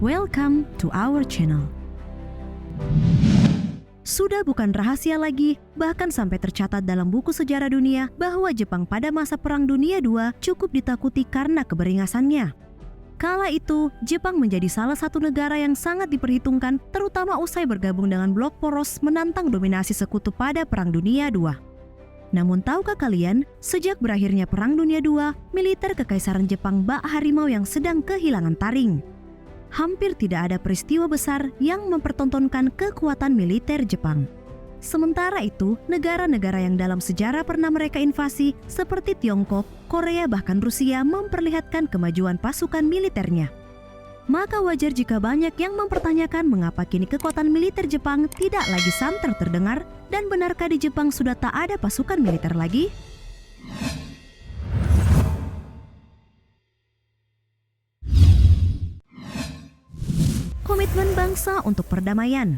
Welcome to our channel. Sudah bukan rahasia lagi, bahkan sampai tercatat dalam buku sejarah dunia bahwa Jepang pada masa Perang Dunia II cukup ditakuti karena keberingasannya. Kala itu, Jepang menjadi salah satu negara yang sangat diperhitungkan, terutama usai bergabung dengan blok poros menantang dominasi sekutu pada Perang Dunia II. Namun tahukah kalian, sejak berakhirnya Perang Dunia II, militer Kekaisaran Jepang bak harimau yang sedang kehilangan taring. Hampir tidak ada peristiwa besar yang mempertontonkan kekuatan militer Jepang. Sementara itu, negara-negara yang dalam sejarah pernah mereka invasi seperti Tiongkok, Korea bahkan Rusia memperlihatkan kemajuan pasukan militernya. Maka wajar jika banyak yang mempertanyakan mengapa kini kekuatan militer Jepang tidak lagi santer terdengar dan benarkah di Jepang sudah tak ada pasukan militer lagi? Komitmen bangsa untuk perdamaian.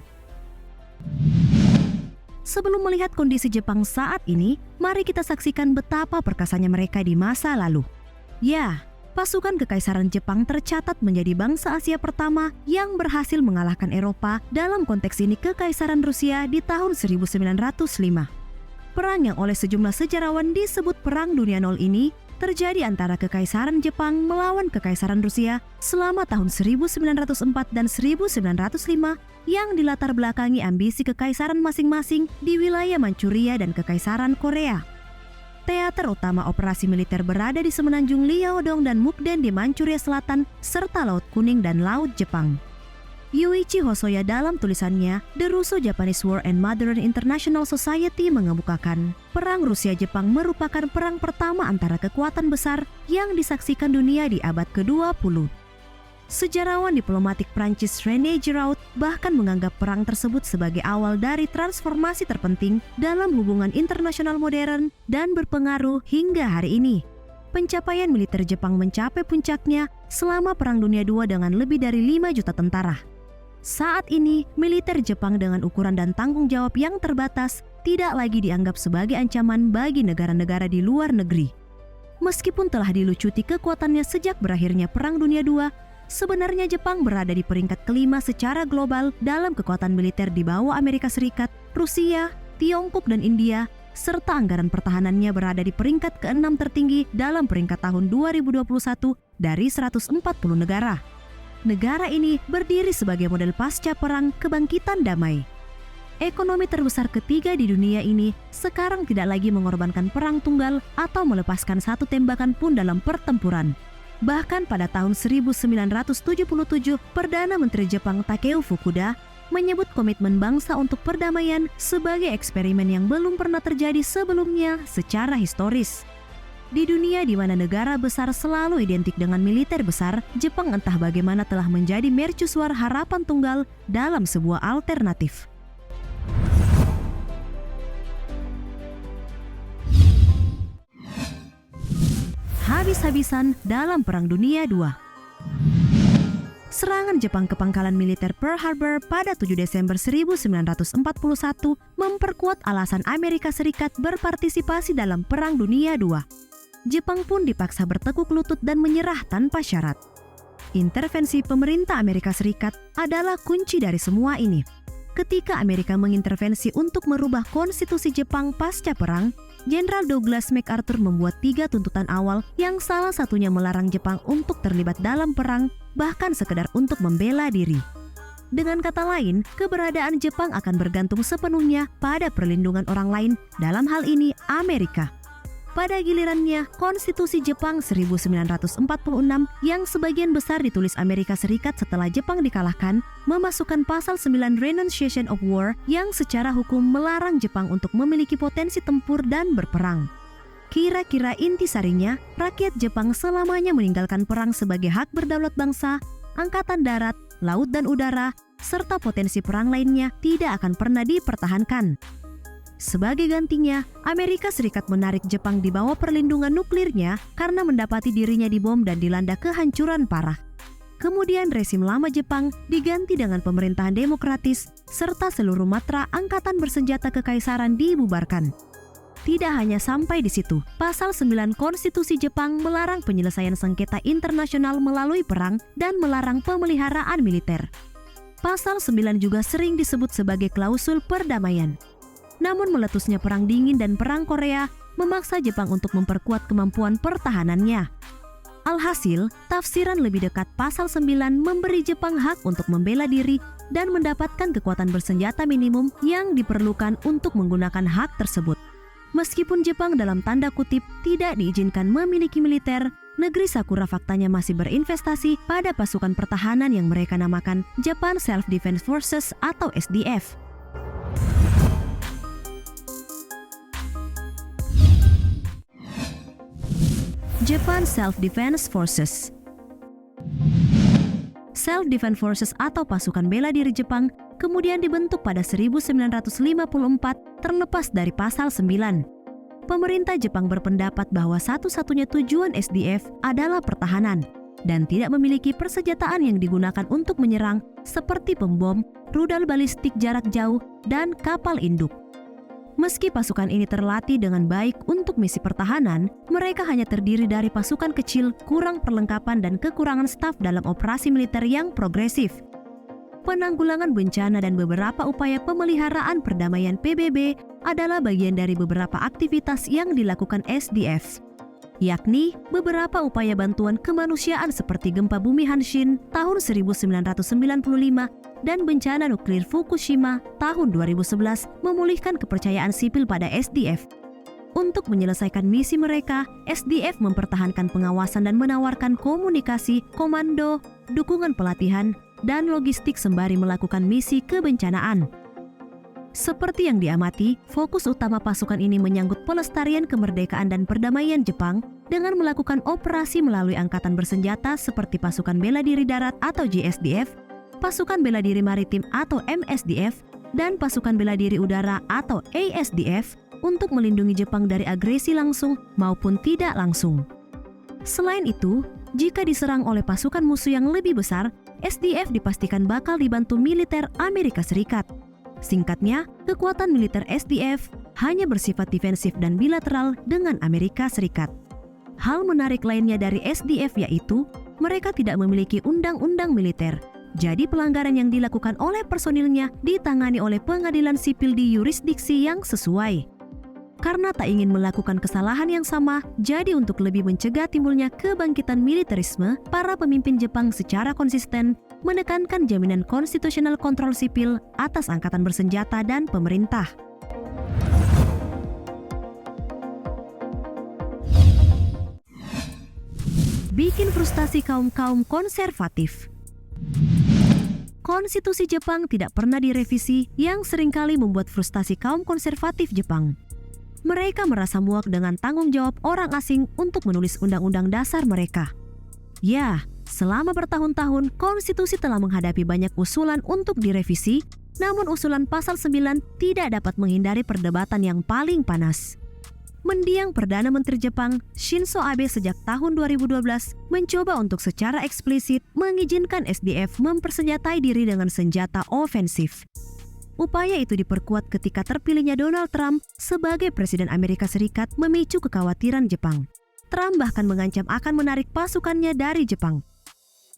Sebelum melihat kondisi Jepang saat ini, mari kita saksikan betapa perkasanya mereka di masa lalu. Ya, pasukan Kekaisaran Jepang tercatat menjadi bangsa Asia pertama yang berhasil mengalahkan Eropa, dalam konteks ini Kekaisaran Rusia di tahun 1905. Perang yang oleh sejumlah sejarawan disebut Perang Dunia Nol ini terjadi antara Kekaisaran Jepang melawan Kekaisaran Rusia selama tahun 1904 dan 1905 yang dilatar belakangi ambisi kekaisaran masing-masing di wilayah Manchuria dan Kekaisaran Korea. Teater utama operasi militer berada di semenanjung Liaodong dan Mukden di Manchuria Selatan serta Laut Kuning dan Laut Jepang. Yuichi Hosoya dalam tulisannya The Russo-Japanese War and Modern International Society mengemukakan, Perang Rusia-Jepang merupakan perang pertama antara kekuatan besar yang disaksikan dunia di abad ke-20. Sejarawan diplomatik Prancis René Giraud bahkan menganggap perang tersebut sebagai awal dari transformasi terpenting dalam hubungan internasional modern dan berpengaruh hingga hari ini. Pencapaian militer Jepang mencapai puncaknya selama Perang Dunia II dengan lebih dari 5 juta tentara. Saat ini, militer Jepang dengan ukuran dan tanggung jawab yang terbatas tidak lagi dianggap sebagai ancaman bagi negara-negara di luar negeri. Meskipun telah dilucuti kekuatannya sejak berakhirnya Perang Dunia II, sebenarnya Jepang berada di peringkat kelima secara global dalam kekuatan militer di bawah Amerika Serikat, Rusia, Tiongkok dan India, serta anggaran pertahanannya berada di peringkat ke-6 tertinggi dalam peringkat tahun 2021 dari 140 negara. Negara ini berdiri sebagai model pasca perang kebangkitan damai. Ekonomi terbesar ketiga di dunia ini sekarang tidak lagi mengorbankan perang tunggal atau melepaskan satu tembakan pun dalam pertempuran. Bahkan pada tahun 1977, Perdana Menteri Jepang Takeo Fukuda menyebut komitmen bangsa untuk perdamaian sebagai eksperimen yang belum pernah terjadi sebelumnya secara historis. Di dunia di mana negara besar selalu identik dengan militer besar, Jepang entah bagaimana telah menjadi mercusuar harapan tunggal dalam sebuah alternatif. Habis-habisan dalam Perang Dunia II. Serangan Jepang ke pangkalan militer Pearl Harbor pada 7 Desember 1941 memperkuat alasan Amerika Serikat berpartisipasi dalam Perang Dunia II. Jepang pun dipaksa bertekuk lutut dan menyerah tanpa syarat. Intervensi pemerintah Amerika Serikat adalah kunci dari semua ini. Ketika Amerika mengintervensi untuk merubah konstitusi Jepang pasca perang, Jenderal Douglas MacArthur membuat 3 tuntutan awal yang salah satunya melarang Jepang untuk terlibat dalam perang, bahkan sekedar untuk membela diri. Dengan kata lain, keberadaan Jepang akan bergantung sepenuhnya pada perlindungan orang lain, dalam hal ini Amerika. Pada gilirannya, Konstitusi Jepang 1946 yang sebagian besar ditulis Amerika Serikat setelah Jepang dikalahkan, memasukkan pasal 9 Renunciation of War yang secara hukum melarang Jepang untuk memiliki potensi tempur dan berperang. Kira-kira intisarinya, rakyat Jepang selamanya meninggalkan perang sebagai hak berdaulat bangsa, angkatan darat, laut dan udara, serta potensi perang lainnya tidak akan pernah dipertahankan. Sebagai gantinya, Amerika Serikat menarik Jepang di bawah perlindungan nuklirnya karena mendapati dirinya dibom dan dilanda kehancuran parah. Kemudian rezim lama Jepang diganti dengan pemerintahan demokratis, serta seluruh matra angkatan bersenjata kekaisaran dibubarkan. tidak hanya sampai di situ. Pasal 9 Konstitusi Jepang melarang penyelesaian sengketa internasional melalui perang dan melarang pemeliharaan militer. Pasal 9 juga sering disebut sebagai klausul perdamaian. Namun meletusnya Perang Dingin dan Perang Korea memaksa Jepang untuk memperkuat kemampuan pertahanannya. Alhasil, tafsiran lebih dekat pasal 9 memberi Jepang hak untuk membela diri dan mendapatkan kekuatan bersenjata minimum yang diperlukan untuk menggunakan hak tersebut. Meskipun Jepang dalam tanda kutip tidak diizinkan memiliki militer, negeri Sakura faktanya masih berinvestasi pada pasukan pertahanan yang mereka namakan Japan Self-Defense Forces atau SDF. Japan Self-Defense Forces. Self-Defense Forces atau pasukan bela diri Jepang kemudian dibentuk pada 1954 terlepas dari pasal 9. Pemerintah Jepang berpendapat bahwa satu-satunya tujuan SDF adalah pertahanan dan tidak memiliki persenjataan yang digunakan untuk menyerang seperti pembom, rudal balistik jarak jauh, dan kapal induk. Meski pasukan ini terlatih dengan baik untuk misi pertahanan, mereka hanya terdiri dari pasukan kecil, kurang perlengkapan dan kekurangan staf dalam operasi militer yang progresif. Penanggulangan bencana dan beberapa upaya pemeliharaan perdamaian PBB adalah bagian dari beberapa aktivitas yang dilakukan SDF, yakni beberapa upaya bantuan kemanusiaan seperti gempa bumi Hanshin tahun 1995 dan bencana nuklir Fukushima tahun 2011 memulihkan kepercayaan sipil pada SDF. Untuk menyelesaikan misi mereka, SDF mempertahankan pengawasan dan menawarkan komunikasi, komando, dukungan pelatihan, dan logistik sembari melakukan misi kebencanaan. Seperti yang diamati, fokus utama pasukan ini menyangkut pelestarian kemerdekaan dan perdamaian Jepang dengan melakukan operasi melalui angkatan bersenjata seperti pasukan bela diri darat atau JSDF, pasukan bela diri maritim atau MSDF, dan pasukan bela diri udara atau ASDF untuk melindungi Jepang dari agresi langsung maupun tidak langsung. Selain itu, jika diserang oleh pasukan musuh yang lebih besar, SDF dipastikan bakal dibantu militer Amerika Serikat. Singkatnya, kekuatan militer SDF hanya bersifat defensif dan bilateral dengan Amerika Serikat. Hal menarik lainnya dari SDF yaitu mereka tidak memiliki undang-undang militer. Jadi pelanggaran yang dilakukan oleh personilnya ditangani oleh pengadilan sipil di yurisdiksi yang sesuai. Karena tak ingin melakukan kesalahan yang sama, jadi untuk lebih mencegah timbulnya kebangkitan militerisme, para pemimpin Jepang secara konsisten menekankan jaminan konstitusional kontrol sipil atas angkatan bersenjata dan pemerintah. Bikin frustasi kaum-kaum konservatif. Konstitusi Jepang tidak pernah direvisi yang seringkali membuat frustasi kaum konservatif Jepang. Mereka merasa muak dengan tanggung jawab orang asing untuk menulis undang-undang dasar mereka. Ya, selama bertahun-tahun konstitusi telah menghadapi banyak usulan untuk direvisi, namun usulan pasal 9 tidak dapat menghindari perdebatan yang paling panas. Mendiang Perdana Menteri Jepang, Shinzo Abe sejak tahun 2012 mencoba untuk secara eksplisit mengizinkan SDF mempersenjatai diri dengan senjata ofensif. Upaya itu diperkuat ketika terpilihnya Donald Trump sebagai Presiden Amerika Serikat memicu kekhawatiran Jepang. Trump bahkan mengancam akan menarik pasukannya dari Jepang.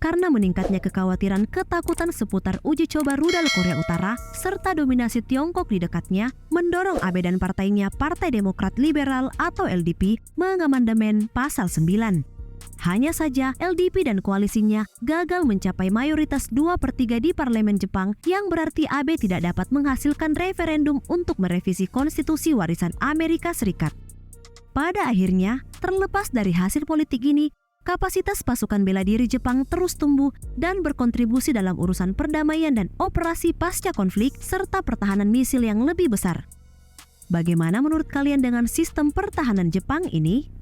Karena meningkatnya kekhawatiran ketakutan seputar uji coba rudal Korea Utara serta dominasi Tiongkok di dekatnya, mendorong Abe dan partainya Partai Demokrat Liberal atau LDP mengamandemen pasal 9. Hanya saja LDP dan koalisinya gagal mencapai mayoritas 2/3 di parlemen Jepang, yang berarti Abe tidak dapat menghasilkan referendum untuk merevisi konstitusi warisan Amerika Serikat. Pada akhirnya, terlepas dari hasil politik ini, kapasitas pasukan bela diri Jepang terus tumbuh dan berkontribusi dalam urusan perdamaian dan operasi pasca konflik serta pertahanan misil yang lebih besar. Bagaimana menurut kalian dengan sistem pertahanan Jepang ini?